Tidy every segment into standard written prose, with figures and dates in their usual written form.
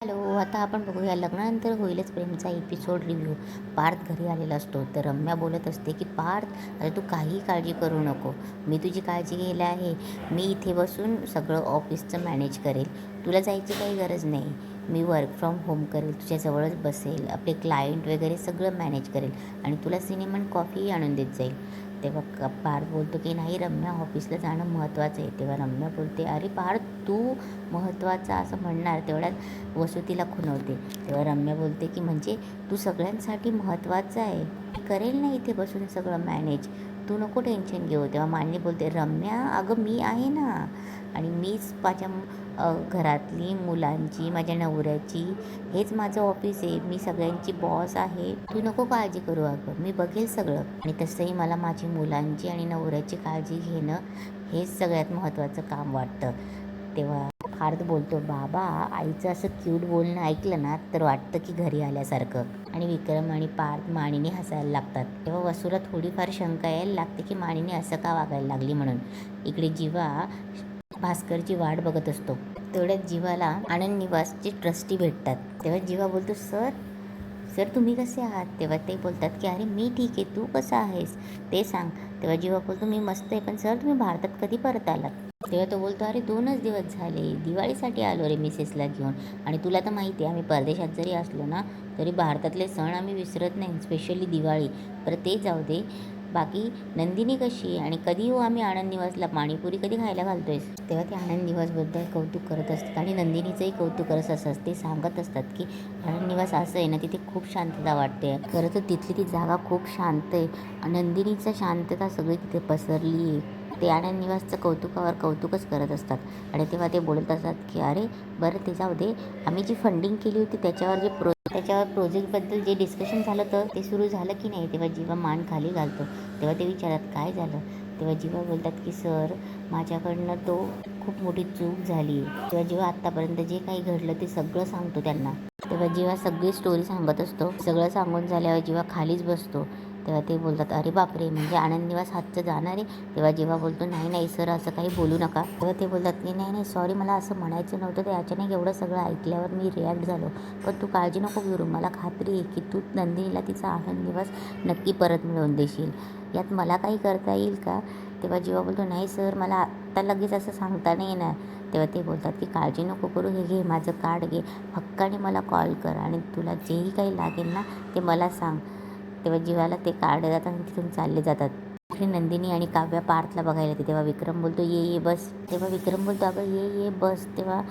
Hello, आता आपण बघूया लग्नानंतर होईलच प्रेमचा एपिसोड रिव्ह्यू. पार्थ घरी आलेला असतो तर रम्या बोलत असते की पार्थ, अरे तू काही काळजी करू नको, मी तुझी काळजी घ्यायला आहे. मी इथे बसून सगळं ऑफिसचं मॅनेज करेल, तुला जायची काही गरज नाही. मी वर्क फ्रॉम होम करेल, तुझ्याजवळच बसेल, आपले क्लायंट वगैरे सगळं मॅनेज करेल आणि तुला सिनेमा कॉफीही आणून देत जाईल. तेव्हा पार्थ बोलतो की नाही रम्या, ऑफिसला जाणं महत्त्वाचं आहे. तेव्हा रम्या बोलते, अरे पार्थ तू महत्त्वाचा असं म्हणणार तेवढ्यात वसू तिला खुणवते. तेव्हा रम्या बोलते की म्हणजे तू सगळ्यांसाठी महत्त्वाचं आहे, मी करेल ना इथे बसून सगळं मॅनेज, तू नको टेन्शन घेऊ. तेव्हा मालिनी बोलते, रम्या अगं मी आहे ना, आणि मीच माझ्या घरातली मुलांची, माझ्या नवऱ्याची, हेच माझं ऑफिस आहे, मी सगळ्यांची बॉस आहे, तू नको काळजी करू अगं, मी बघेल सगळं. आणि तसंही मला माझी मुलांची आणि नवऱ्याची काळजी घेणं हेच सगळ्यात महत्त्वाचं काम वाटतं. तेव्हा पार्थ बोलतो, बाबा आईचं असं क्यूट बोलणं ऐकलं ना तर वाटतं की घरी आल्यासारखं. आणि विक्रम आणि पार्थ मानिनी हसायला लागतात. तेव्हा वसूला थोडीफार शंका यायला लागते की मानिनी असं का वागायला लागली म्हणून. इकडे जीवा भास्करची वाट बघत असतो. तेवढ्यात जीवाला आनंद निवासचे ट्रस्टी भेटतात. तेव्हा जीवा बोलतो, सर सर तुम्ही कसे आहात. तेव्हा ते बोलतात की अरे मी ठीक आहे, तू कसा आहेस ते सांग. तेव्हा जीवा बोलतो, मी मस्त आहे, पण सर तुम्ही भारतात कधी परत आलात. तेव्हा तो बोलतो, अरे 2च दिवस झाले, दिवाळीसाठी आलो रे मिसेसला घेऊन, आणि तुला तर माहिती आहे आम्ही परदेशात जरी असलो ना तरी भारतातले सण आम्ही विसरत नाही, स्पेशली दिवाळी. तर ते जाऊ दे, बाकी नंदिनी कशी आहे आणि कधी हो आम्ही आनंद निवासला पाणीपुरी कधी खायला घालतोयस. तेव्हा ते आनंद निवासबद्दल कौतुक करत असतात आणि नंदिनीचंही कौतुक करत असतात. ते सांगत असतात की आनंद निवास असं आहे ना, तिथे खूप शांतता वाटते. खरं तर तिथली ती जागा खूप शांत आहे, नंदिनीचं शांतता सगळी तिथे पसरली आहे. ते आनंद निवासचं कौतुकावर कौतुकच करत असतात. आणि तेव्हा ते बोलत असतात की अरे बरं ते जाऊ दे, आम्ही जी फंडिंग केली होती त्याच्यावर प्रोजेक्टबद्दल जे डिस्कशन झालं तर ते सुरू झालं की नाही. तेव्हा जीवा मान खाली घालतो. तेव्हा ते विचारतात काय झालं. तेव्हा जीवा बोलतात की सर माझ्याकडनं तो खूप मोठी चूक झाली. तेव्हा जेव्हा आत्तापर्यंत जे काही घडलं ते सगळं सांगतो त्यांना. तेव्हा जेव्हा सगळी स्टोरी सांगत असतो, सगळं सांगून झाल्यावर जेव्हा खालीच बसतो तेव्हा ते बोलतात, अरे बापरे म्हणजे आनंद निवास हातचं जाणार आहे. तेव्हा जेव्हा बोलतो, नाही नाही सर असं काही बोलू नका. तेव्हा ते बोलतात की नाही नाही सॉरी, मला असं म्हणायचं नव्हतं, ते अचानक एवढं सगळं ऐकल्यावर मी रिॲक्ट झालो, पण तू काळजी नको करू, मला खात्री आहे की तू नंदिनीला तिचा आनंद निवास नक्की परत मिळवून देशील, यात मला काही करता येईल का. तेव्हा जेव्हा बोलतो, नाही सर मला आत्ता लगेच असं सांगता नाही येणार. तेव्हा ते बोलतात की काळजी नको करू, हे घे माझं कार्ड घे, हक्काने मला कॉल कर आणि तुला जेही काही लागेल ना ते मला सांग. तेव्हा जीवाला ते कार्ड देतात आणि तिथून चालले जातात. इकडे नंदिनी आणि काव्या पार्थला बघायला येते. तेव्हा विक्रम बोलतो, ये ये बस. तेव्हा विक्रम बोलतो, अगं ये ये बस. तेव्हा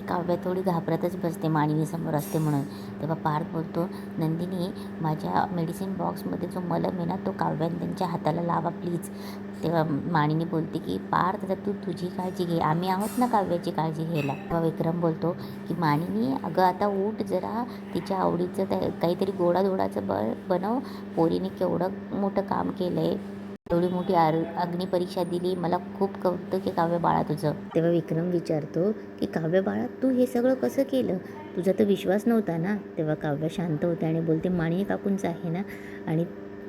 काव्या थोडी घाबरतच बसते, मानिनीसमोर असते म्हणून. तेव्हा पार्थ बोलतो, नंदिनी माझ्या मेडिसिन बॉक्समध्ये जो मलम आहे ना तो काव्याने त्यांच्या हाताला लावा प्लीज. तेव्हा मानिनी बोलते की पार्थ आता तू तुझी काळजी घे, आम्ही आहोत ना काव्याची काळजी घ्यायला. तेव्हा विक्रम बोलतो की मानिनी अगं आता उठ जरा, तिच्या आवडीचं काहीतरी गोडाधोडाचं बनव, पोरीने केवढं मोठं काम केलं आहे, एवढी मोठी अग्निपरीक्षा दिली, मला खूप कौतुक आहे काव्य बाळा तुझं. तेव्हा विक्रम विचारतो की काव्य बाळा तू हे सगळं कसं केलं, तुझा तर विश्वास नव्हता ना. तेव्हा काव्य शांत होते आणि बोलते, मानिनी काकूंचं आहे ना, आणि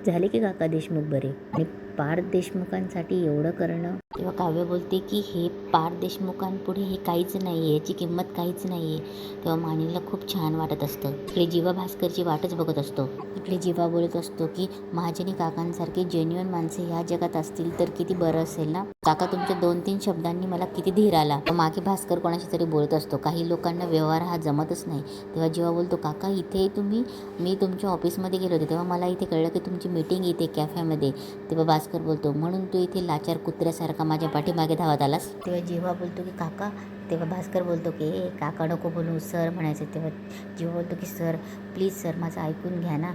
झाले की काका देशमुख बरे, आणि पार्थ देशमुखांसाठी एवढं करणं. तेव्हा काव्य बोलते की हे पार्थ देशमुखांपुढे हे काहीच नाही आहे, याची किंमत काहीच नाही आहे. तेव्हा मानिनीला खूप छान वाटत असतं. इकडे जीवा भास्करची वाटच बघत असतो. इकडे जीवा बोलत असतो की महाजनी काकांसारखे जेन्युइन माणसे ह्या जगात असतील तर किती बरं असेल ना. काका तुमच्या 2-3 शब्दांनी मला किती धीर आला. मागे भास्कर कोणाशी तरी बोलत असतो, काही लोकांना व्यवहार हा जमतच नाही. तेव्हा जीवा बोलतो, काका इथे तुम्ही, मी तुमच्या ऑफिसमध्ये गेलो होते तेव्हा मला इथे कळलं की तुमची मीटिंग इथे कॅफेमध्ये. तेव्हा भास्कर बोलतो, म्हणून तू इथे लाचार कुत्र्यासारखा माझ्या पाठीमागे धावत आलास. तेव्हा जीवा बोलतो की काका. तेव्हा भास्कर बोलतो की काका नको बोलू, सर म्हणायचं. तेव्हा जीवा बोलतो की सर प्लीज सर माझं ऐकून घ्या ना.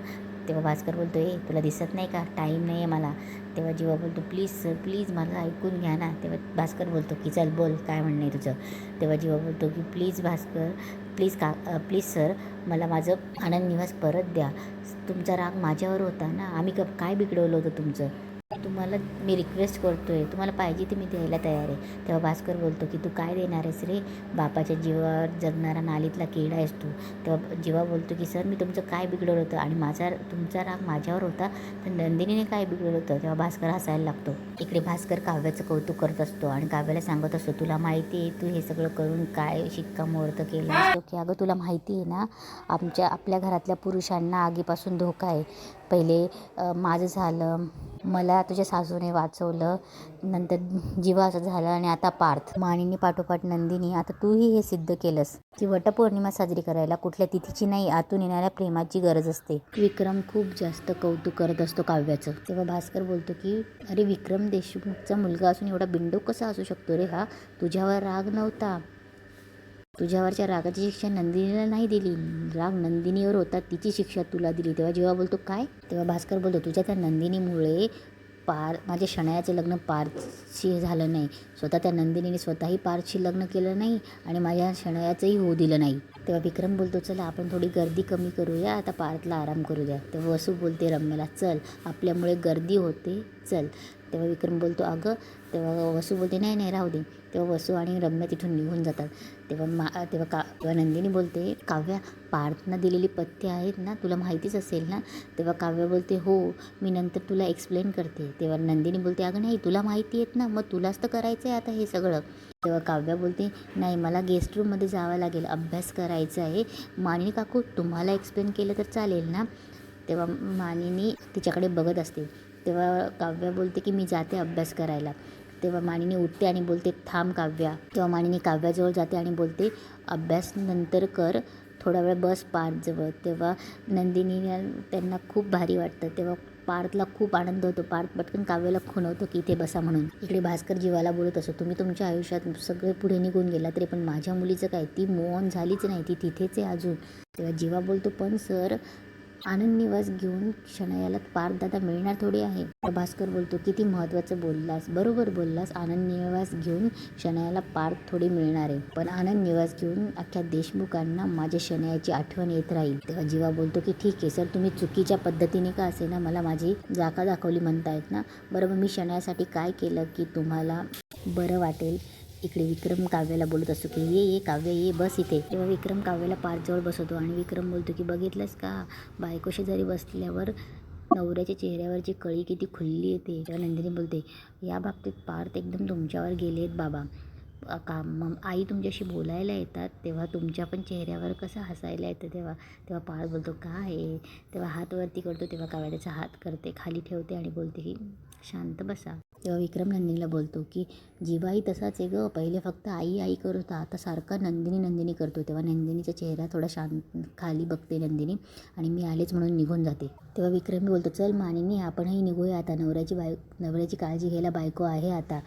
तेव्हा भास्कर बोलतो, तुला दिसत नाही का टाईम नाही आहे मला. तेव्हा जीवा बोलतो, प्लीज सर प्लीज माझं ऐकून घ्या ना. तेव्हा भास्कर बोलतो की चल बोल काय म्हणणं आहे तुझं. तेव्हा जीवा बोलतो की प्लीज भास्कर, प्लीज सर मला माझं आनंद निवास परत द्या, तुमचा राग माझ्यावर होता ना, आम्ही काय बिघडवलं होतं तुमचं. तुम्हाला मी रिक्वेस्ट करतो आहे, तुम्हाला पाहिजे ते मी द्यायला तयार आहे. तेव्हा भास्कर बोलतो की तू काय देणार आहेस रे, बापाच्या जीवावर जगणारा नालीतला किडा आहेस तू. तेव्हा जीवा बोलतो की सर मी तुमचं काय बिघडवलं होतं आणि तुमचा राग माझ्यावर होता तर नंदिनीने काय बिघडवलं होतं. तेव्हा भास्कर हसायला लागतो. इकडे भास्कर काव्याचं कौतुक करत असतो आणि काव्याला सांगत असतो तुला माहिती आहे तू हे सगळं करून काय शिक्कामोर्तब केलं असतो की अगं तुला माहिती आहे ना आपल्या घरातल्या पुरुषांना आगीपासून धोका आहे. पहिले माझं झालं, मला तुझ्या सासूने वाचवलं, नंतर जीवा असं झालं आणि आता पार्थ, मानिनी पाठोपाठ नंदिनी. आता तूही हे सिद्ध केलंस की वटपौर्णिमा साजरी करायला कुठल्या तिथीची नाही, आतून येणाऱ्या प्रेमाची गरज असते. विक्रम खूप जास्त कौतुक करत असतो काव्याचं. तेव्हा भास्कर बोलतो की अरे विक्रम देशमुखचा मुलगा असून एवढा बिंडूक कसा असू शकतो रे हा, तुझ्यावर राग नव्हता, तुझ्यावरच्या रागाची शिक्षा नंदिनीला नाही दिली, राग नंदिनीवर होता तिची शिक्षा तुला दिली. तेव्हा जेव्हा बोलतो काय, तेव्हा भास्कर बोलतो तुझ्या त्या नंदिनीमुळे माझ्या शणयाचं लग्न पार्थशी झालं नाही, स्वतः त्या नंदिनीने स्वतःही पार्थशी लग्न केलं नाही आणि माझ्या शणयाचंही होऊ दिलं नाही. तेव्हा विक्रम बोलतो चला आपण थोडी गर्दी कमी करूया, आता पार्थला आराम करू द्या. तेव्हा वसू बोलते रम्याला चल आपल्यामुळे गर्दी होते चल. तेव्हा विक्रम बोलतो अगं, तेव्हा वसू बोलते नाही नाही राहू दे. तेव्हा वसू आणि रम्या तिथून निघून जातात. तेव्हा नंदिनी बोलते काव्या पार्थनं दिलेली पथ्य आहेत ना तुला माहितीच असेल ना. तेव्हा काव्या बोलते हो मी नंतर तुला एक्सप्लेन करते. तेव्हा नंदिनी बोलते अगं नाही तुला माहिती आहेत ना, मग तुलाच तर करायचं आहे आता हे सगळं. तेव्हा काव्या बोलते नाही मला गेस्ट रूममध्ये जावं लागेल, अभ्यास करायचा आहे. मानिनी काकू तुम्हाला एक्सप्लेन केलं तर चालेल ना. तेव्हा मानिनी तिच्याकडे बघत असते. तेव्हा काव्या बोलते की मी जाते अभ्यास करायला. तेव्हा मानिनी उठते आणि बोलते थांब काव्या. तेव्हा मानिनी काव्याजवळ जाते आणि बोलते अभ्यास नंतर कर, थोडा वेळ बस पार्थजवळ. तेव्हा नंदिनी त्यांना खूप भारी वाटतं. तेव्हा पार्थला खूप आनंद होतो. पार्थ पटकन काव्याला खुणवतो की इथे बसा म्हणून. इकडे भास्कर जीवाला बोलत असतो तुम्ही तुमच्या आयुष्यात सगळे पुढे निघून गेला तरी पण माझ्या मुलीचं काय, ती मूव झालीच नाही, ती तिथेच आहे अजून. तेव्हा जीवा बोलतो पण सर आनंद निवास घेऊन शणयाला पार्थदादा मिळणार थोडी आहे. भास्कर बोलतो किती महत्त्वाचं बोललास, बरोबर बोललास, आनंद निवास घेऊन शणयाला पार्थ थोडी मिळणार आहे, पण आनंद निवास घेऊन अख्ख्या देशमुखांना माझ्या शणयाची आठवण येत राहील. तेव्हा जीवा बोलतो की ठीक आहे सर, तुम्ही चुकीच्या पद्धतीने का असे ना मला माझी जागा दाखवली म्हणतायत ना, बरोबर मी शणयासाठी काय केलं की तुम्हाला बरं वाटेल. इकडे विक्रम काव्याला बोलत असतो की ये काव्य ये बस इथे. तेव्हा विक्रम काव्याला पार्थजवळ बसवतो आणि विक्रम बोलतो की बघितलंस का बायकोशी जरी बसल्यावर नवऱ्याच्या चेहऱ्यावरची कळी किती खुलली येते. तेव्हा नंदिनी बोलते या बाबतीत पार्थ एकदम तुमच्यावर गेलेत बाबा. मग आई तुमच्याशी बोलायला येतात तेव्हा तुमच्या पण चेहऱ्यावर कसं हसायला येतं. तेव्हा पार्थ बोलतो काय आहे. तेव्हा हात वरती करतो. तेव्हा काव्या त्याचा हात करते खाली ठेवते आणि बोलते की शांत बसा. तेव्हा विक्रम नंदिनीला बोलतो की जीवाही तसाच आहे गं, पहिले फक्त आई आई करत होता, आता सारखा नंदिनी नंदिनी करतो. तेव्हा नंदिनीचा चेहरा थोडा शांत खाली बघते नंदिनी आणि मी आलेच म्हणून निघून जाते. तेव्हा विक्रम बोलतो चल मानिनी आपणही निघूया आता, नवऱ्याची काळजी घ्यायला बायको आहे आता.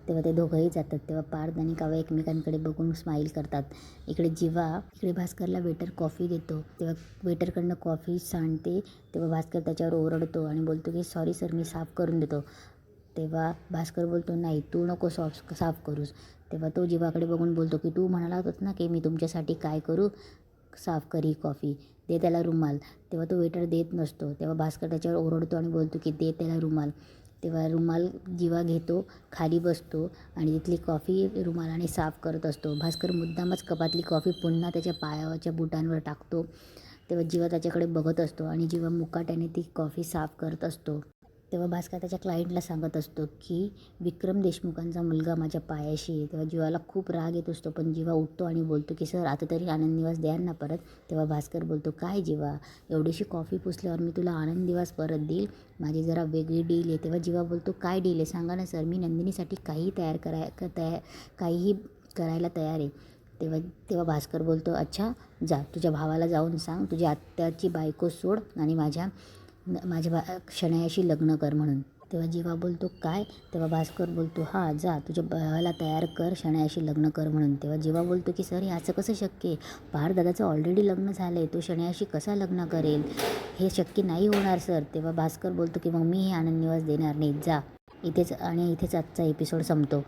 तेव्हा ते दोघंही जातात. तेव्हा पार्थ आणि काव्या एकमेकांकडे बघून स्माईल करतात. इकडे भास्करला वेटर कॉफी देतो. तेव्हा वेटरकडनं कॉफी सांडते. तेव्हा भास्कर त्याच्यावर ओरडतो आणि बोलतो की सॉरी सर मी साफ करून देतो. तेव्हा भास्कर बोलतो नाही तू नको साफ करूस. तेव्हा तो जीवाकडे बघून बोलतो की तू म्हणाला होतास ना की मी तुमच्यासाठी काय करू, साफ कर ही कॉफी, दे त्याला रुमाल. तेव्हा तो वेटर देत नसतो. तेव्हा भास्कर त्याच्यावर ओरडतो आणि बोलतो की दे त्याला रुमाल. तेव्हा रुमाल जीवा घेतो, खाली बसतो आणि तिथली कॉफी रुमालाने साफ करत असतो. भास्कर मुद्दामच कपातली कॉफी पुन्हा त्याच्या पायाच्या बुटांवर टाकतो. तेव्हा जीवा त्याच्याकडे बघत असतो आणि जीवा मुकाट्याने ती कॉफी साफ करत असतो. तेव्हा भास्कर त्याच्या क्लायंटला सांगत असतो की विक्रम देशमुखांचा मुलगा माझ्या पायाशी आहे. तेव्हा जीवाला खूप राग येत असतो पण जीवा उठतो आणि बोलतो की सर आता तरी आनंद निवास द्या ना परत. तेव्हा भास्कर बोलतो काय जीवा, एवढीशी कॉफी पुसल्यावर मी तुला आनंद निवास परत देईल, माझी जरा वेगळी डील आहे. तेव्हा जीवा बोलतो काय डील आहे सांगा ना सर, मी नंदिनीसाठी काहीही काहीही करायला तयार आहे. तेव्हा भास्कर बोलतो अच्छा जा तुझ्या भावाला जाऊन सांग तुझ्या आत्याची बायको सोड आणि माझ्या शणयाशी लग्न कर म्हणून. तेव्हा जीवा बोलतो काय. तेव्हा भास्कर बोलतो हां जा तुझ्या भावाला तयार कर शणयाशी लग्न कर म्हणून. तेव्हा जीवा बोलतो की सर हे असं कसं शक्य आहे, पार्थदादाचं ऑलरेडी लग्न झालं आहे, तो शणयाशी कसा लग्न करेल, हे शक्य नाही होणार सर. तेव्हा भास्कर बोलतो की मग मी हे आनंद निवास देणार नाही, जा इथेच. आणि इथेच आजचा एपिसोड संपतो.